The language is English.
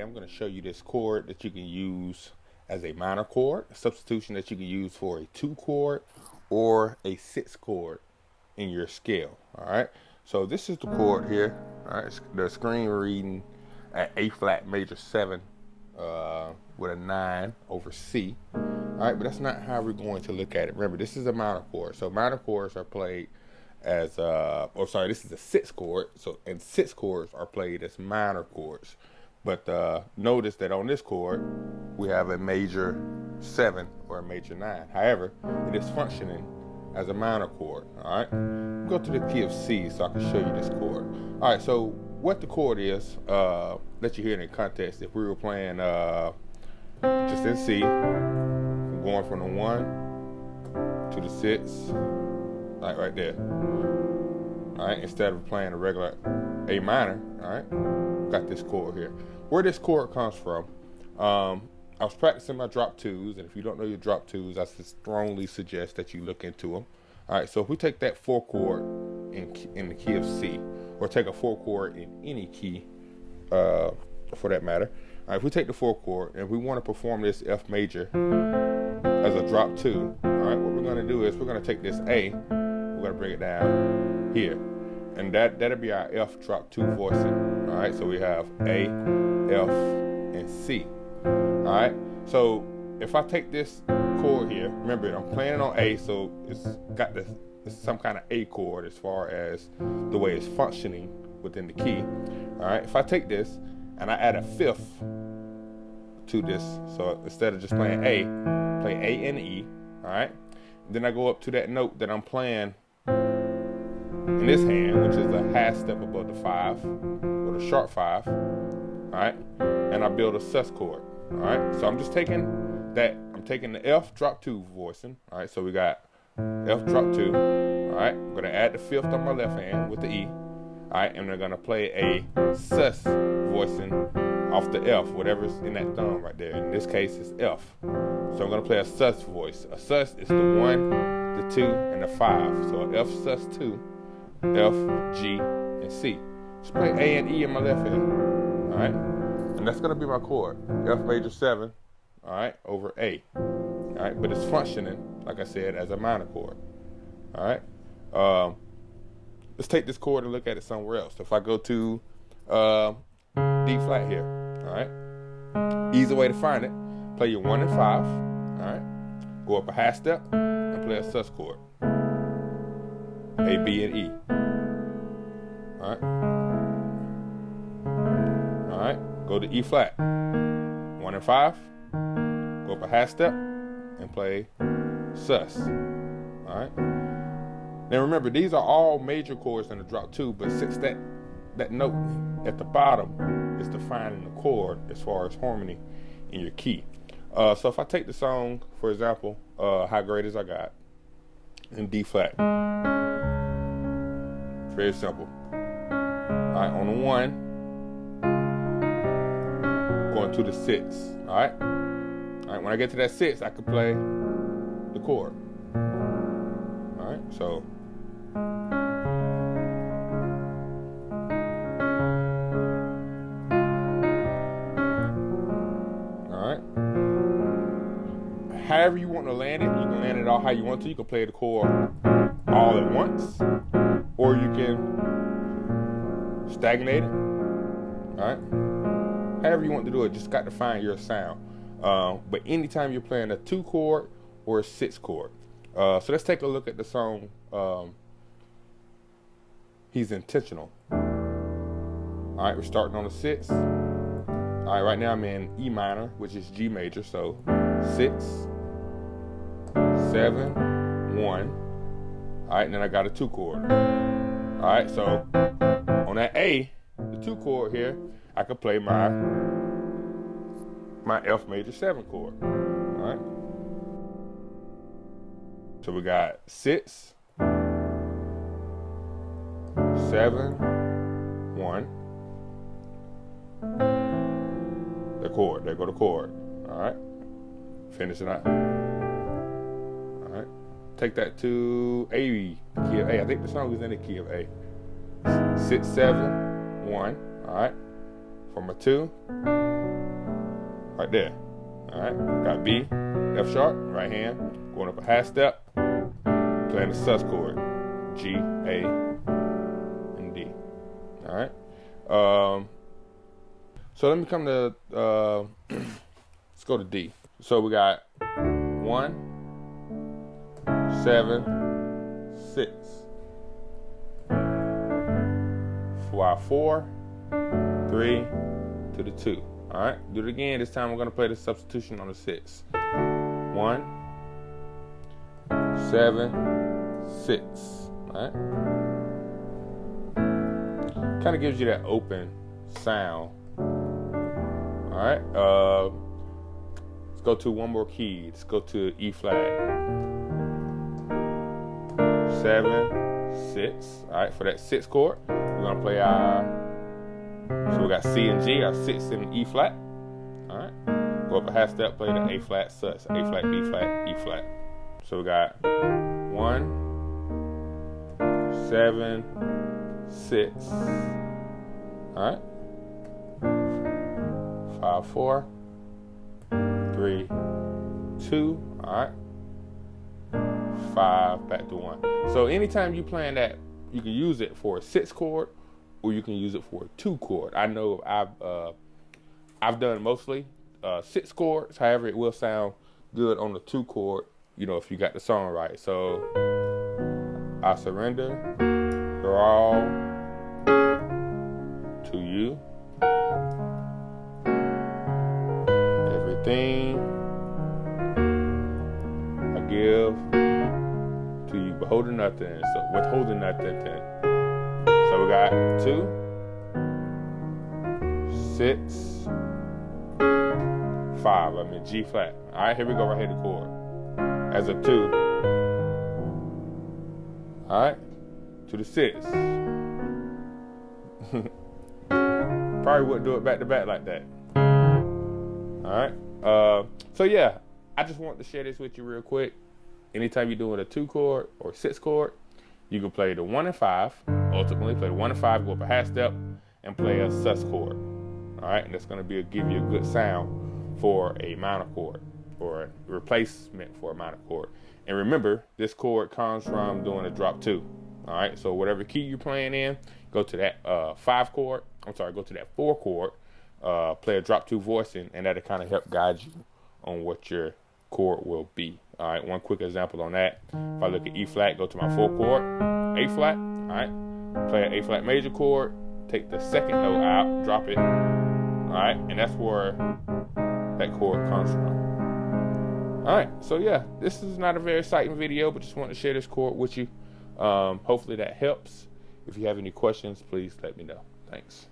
I'm going to show you this chord that you can use as a minor chord, a substitution that you can use for a 2 chord or a 6 chord in your scale. All right, so this is the chord here. All right, the screen reading at A flat major 7 with a 9 over C. All right, but that's not how we're going to look at it. Remember, this is a minor chord, so minor chords are played as this is a 6 chord, so and 6 chords are played as minor chords. But notice that on this chord we have a major 7 or a major 9. However, it is functioning as a minor chord. All right, go to the key of C so I can show you this chord. All right, so what the chord is, let you hear it in context. If we were playing just in C, going from the 1 to the 6, right there. All right, instead of playing a regular A minor, all right, got this chord here. Where this chord comes from, I was practicing my drop 2s, and if you don't know your drop 2s, I strongly suggest that you look into them. All right, so if we take that 4 chord in the key of C, or take a 4 chord in any key for that matter. All right, if we take the 4 chord and we want to perform this F major as a drop 2, all right, what we're going to do is we're going to take this A, we're going to bring it down here, and that'll be our F drop 2 voicing. All right, so we have A, F, and C. All right, so if I take this chord here, remember I'm playing on A, so it's got it's some kind of A chord as far as the way it's functioning within the key. All right, if I take this and I add a 5th to this, so instead of just playing A, play A and E. All right, then I go up to that note that I'm playing in this hand, which is a half step above the 5 or the sharp 5. All right, and I build a sus chord. All right, so I'm just taking that, I'm taking the F drop 2 voicing. All right, so we got F drop 2. All right, I'm gonna add the 5th on my left hand with the E. All right, and we're gonna play a sus voicing off the F, whatever's in that thumb right there. In this case, it's F. So I'm gonna play a sus voice. A sus is the 1, the 2, and the 5. So F sus 2, F, G, and C. Just play A and E in my left hand. All right, and that's gonna be my chord, F major 7. All right, over A. All right, but it's functioning, like I said, as a minor chord. All right, let's take this chord and look at it somewhere else. If I go to D flat here, all right, easy way to find it, play your 1 and 5, all right, go up a half step and play a sus chord, A, B, and E. All right, all right, go to E flat, 1 and 5, go up a half step and play sus. All right, now remember, these are all major chords in the drop 2, but since that note at the bottom is defining the chord as far as harmony in your key. So if I take the song, for example, How Great As I Got, in D flat, very simple. All right, on the 1, going to the 6. All right, when I get to that 6, I can play the chord. All right, so however you want to land it, you can land it all how you want to. You can play the chord all at once, or you can stagnate it. All right, however you want to do it, just got to find your sound. But anytime you're playing a 2 chord or a 6 chord. So let's take a look at the song He's Intentional. All right, we're starting on the 6. All right, right now I'm in E minor, which is G major, so 6, 7, 1. All right, and then I got a 2 chord. All right, so on that A, the 2 chord here, I could play my F major 7 chord. All right, so we got 6, 7, 1. The chord, there go the chord. All right, finish it out. All right, take that to A, key of A. I think the song is in the key of A. 6, 7, 1. All right, from a 2, right there. All right, got B, F sharp, right hand, going up a half step, playing the sus chord, G, A, and D. All right. So let me come to, let's go to D. So we got 1, 7, 6. 4, 3 to the 2. All right, do it again. This time we're going to play the substitution on the 6. 1, 7, 6. All right. Kind of gives you that open sound. All right. Let's go to one more key. Let's go to E flat. 7, 6. All right. For that 6 chord, we're gonna play our. So we got C and G, our 6 and E flat. All right. Go up a half step, play the A flat sus, A flat, B flat, E flat. So we got 1, 7, 6. All right. 5, 4, 3, 2. All right. 5, back to 1. So anytime you playing that, you can use it for a 6 chord, or you can use it for a 2 chord. I know I've done mostly 6 chords. However, it will sound good on the 2 chord, you know, if you got the song right. So I surrender, they're all to you. Everything I give to you, beholding nothing, so withholding nothing. So we got 2, 6, 5. I'm in G flat. All right, here we go. Right here, the chord as a 2. All right, to the 6. Probably wouldn't do it back to back like that. All right. So yeah, I just wanted to share this with you real quick. Anytime you're doing a 2 chord or 6 chord, you can play the 1 and 5. Ultimately, play the 1 and 5, go up a half step, and play a sus chord. All right, and that's going to give you a good sound for a minor chord, or a replacement for a minor chord. And remember, this chord comes from doing a drop 2. All right, so whatever key you're playing in, go to that 5 chord. Go to that 4 chord. Play a drop 2 voicing, and that'll kind of help guide you on what your chord will be. All right, one quick example on that. If I look at E flat, go to my 4 chord, A flat. All right, play an A flat major chord, take the 2nd note out, drop it. All right, and that's where that chord comes from. All right, so yeah, this is not a very exciting video, but just wanted to share this chord with you. Hopefully that helps. If you have any questions, please let me know. Thanks.